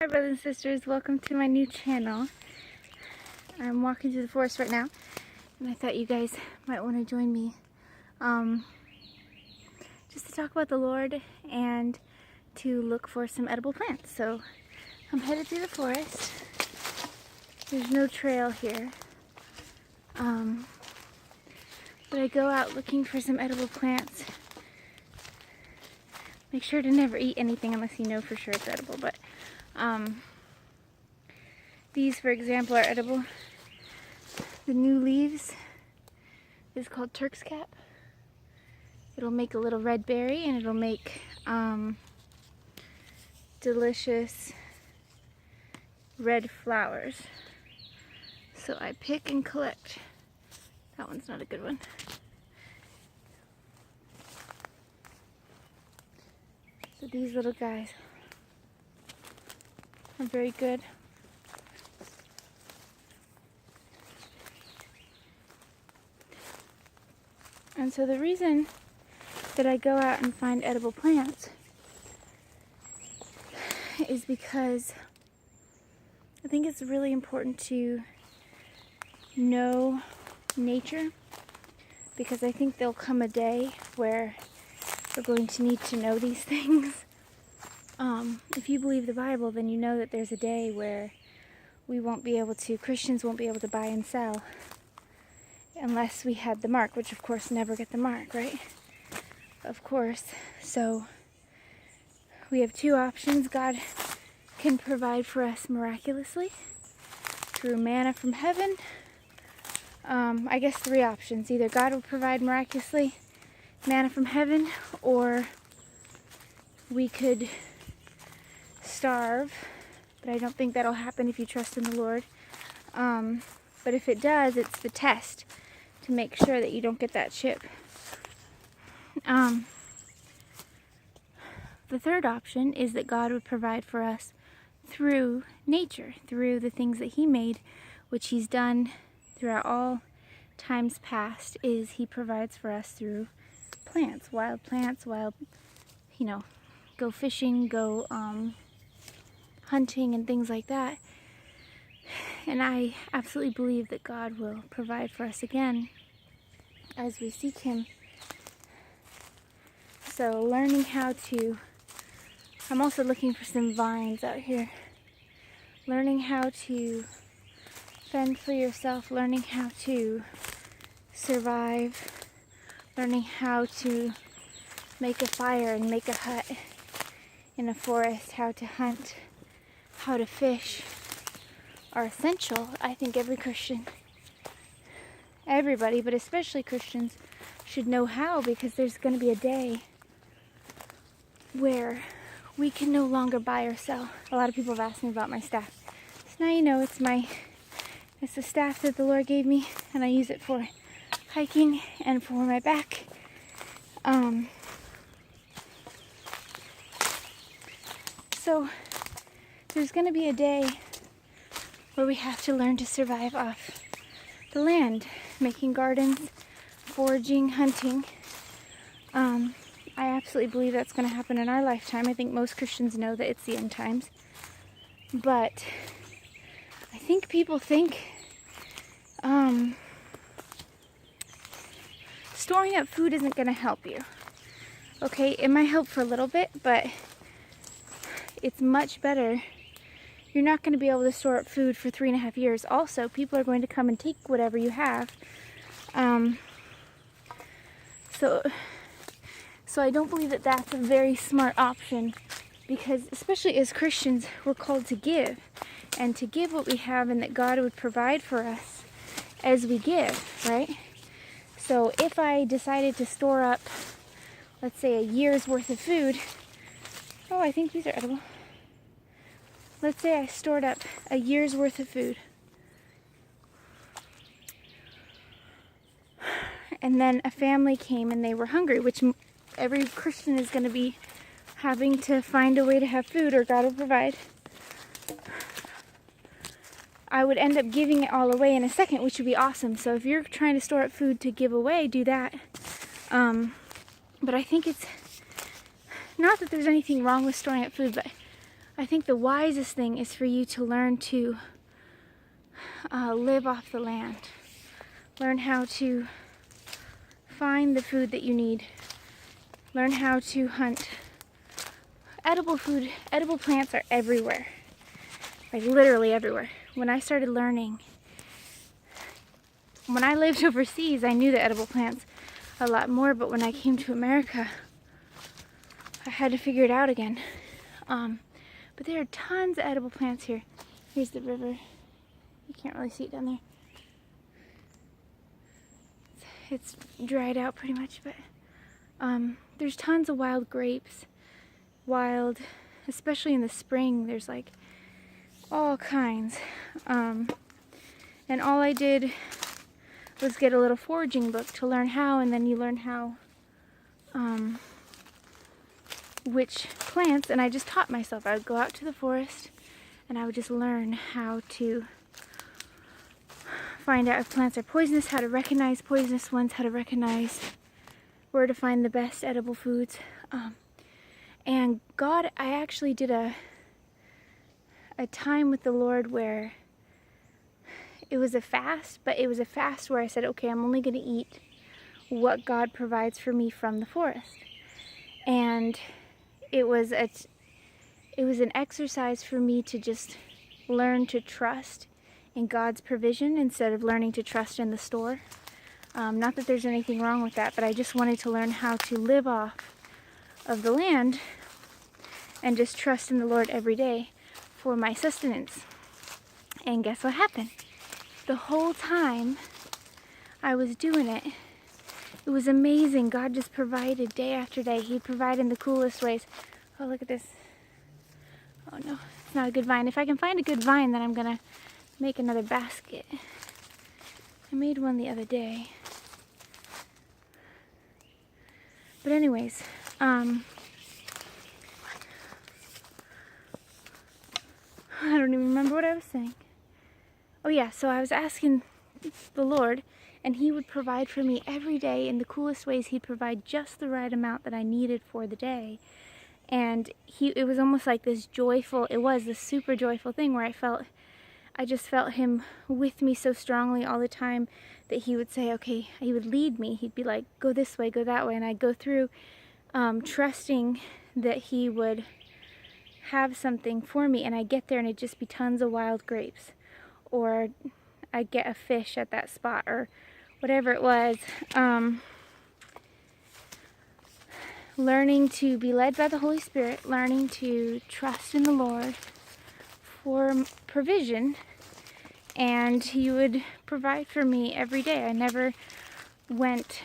Hi brothers and sisters, welcome to my new channel. I'm walking through the forest right now and I thought you guys might want to join me just to talk about the Lord and to look for some edible plants. So I'm headed through the forest. There's no trail here, but I go out looking for some edible plants. Make sure to never eat anything unless you know for sure it's edible, but these, for example, are edible. The new leaves is called Turk's Cap. It'll make a little red berry and it'll make delicious red flowers. So I pick and collect. That one's not a good one. So these little guys are very good. And so the reason that I go out and find edible plants is because I think it's really important to know nature, because I think there'll come a day where we're going to need to know these things. If you believe the Bible, then you know that there's a day where Christians won't be able to buy and sell unless we had the mark, which of course never get the mark, right? Of course. So we have two options. God can provide for us miraculously through manna from heaven. I guess three options. Either God will provide miraculously manna from heaven, or we could starve, but I don't think that'll happen if you trust in the Lord. But if it does, it's the test to make sure that you don't get that chip. The third option is that God would provide for us through nature, through the things that He made, which He's done throughout all times past, is He provides for us through plants, wild, go fishing, go hunting and things like that. And I absolutely believe that God will provide for us again as we seek Him. So I'm also looking for some vines out here. Learning how to fend for yourself, learning how to survive, learning how to make a fire and make a hut in a forest, how to hunt, how to fish are essential. I think every Christian, everybody, but especially Christians, should know how, because there's going to be a day where we can no longer buy or sell. A lot of people have asked me about my staff. So now you know it's the staff that the Lord gave me, and I use it for hiking and for my back. So there's going to be a day where we have to learn to survive off the land, making gardens, foraging, hunting. I absolutely believe that's going to happen in our lifetime. I think most Christians know that it's the end times. But I think people think storing up food isn't going to help you. Okay, it might help for a little bit, but it's much better. You're not going to be able to store up food for 3.5 years. Also, people are going to come and take whatever you have. So I don't believe that that's a very smart option, because especially as Christians, we're called to give, and to give what we have, and that God would provide for us as we give, right? So if I decided to store up, let's say, a year's worth of food, I think these are edible. Let's say I stored up a year's worth of food, and then a family came and they were hungry, which every Christian is going to be having to find a way to have food, or God will provide. I would end up giving it all away in a second, which would be awesome. So if you're trying to store up food to give away, do that. But I think it's not that there's anything wrong with storing up food, but I think the wisest thing is for you to learn to live off the land. Learn how to find the food that you need. Learn how to hunt. Edible food, edible plants are everywhere. Like literally everywhere. When I started learning, when I lived overseas, I knew the edible plants a lot more, but when I came to America, I had to figure it out again. But there are tons of edible plants here. Here's the river. You can't really see it down there. It's dried out pretty much, but there's tons of wild grapes. Wild, especially in the spring, there's like all kinds. And all I did was get a little foraging book to learn how, and then you learn how which plants, and I just taught myself. I would go out to the forest and I would just learn how to find out if plants are poisonous, how to recognize poisonous ones, how to recognize where to find the best edible foods. And God, I actually did a time with the Lord where it was a fast, but it was a fast where I said, okay, I'm only going to eat what God provides for me from the forest. And it was an exercise for me to just learn to trust in God's provision instead of learning to trust in the store. Not that there's anything wrong with that, but I just wanted to learn how to live off of the land and just trust in the Lord every day for my sustenance. And guess what happened? The whole time I was doing it, it was amazing. God just provided day after day. He provided in the coolest ways. Oh, look at this. Oh no, it's not a good vine. If I can find a good vine, then I'm gonna make another basket. I made one the other day. But anyways, I don't even remember what I was saying. Oh yeah, so I was asking the Lord, and He would provide for me every day in the coolest ways. He'd provide just the right amount that I needed for the day. And it was almost like this joyful, it was this super joyful thing where I just felt Him with me so strongly all the time that He would say, okay, He would lead me. He'd be like, go this way, go that way. And I'd go through trusting that He would have something for me. And I'd get there and it'd just be tons of wild grapes. Or I'd get a fish at that spot or whatever it was. Learning to be led by the Holy Spirit, learning to trust in the Lord for provision, and He would provide for me every day. I never went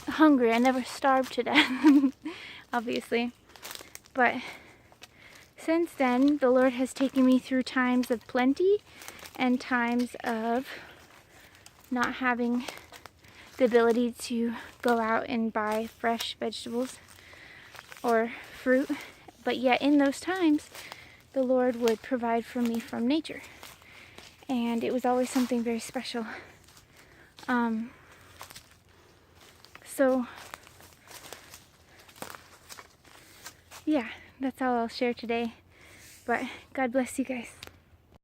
hungry. I never starved to death, obviously. But since then, the Lord has taken me through times of plenty and times of not having the ability to go out and buy fresh vegetables or fruit. But yet in those times, the Lord would provide for me from nature. And it was always something very special. So, yeah, that's all I'll share today. But God bless you guys.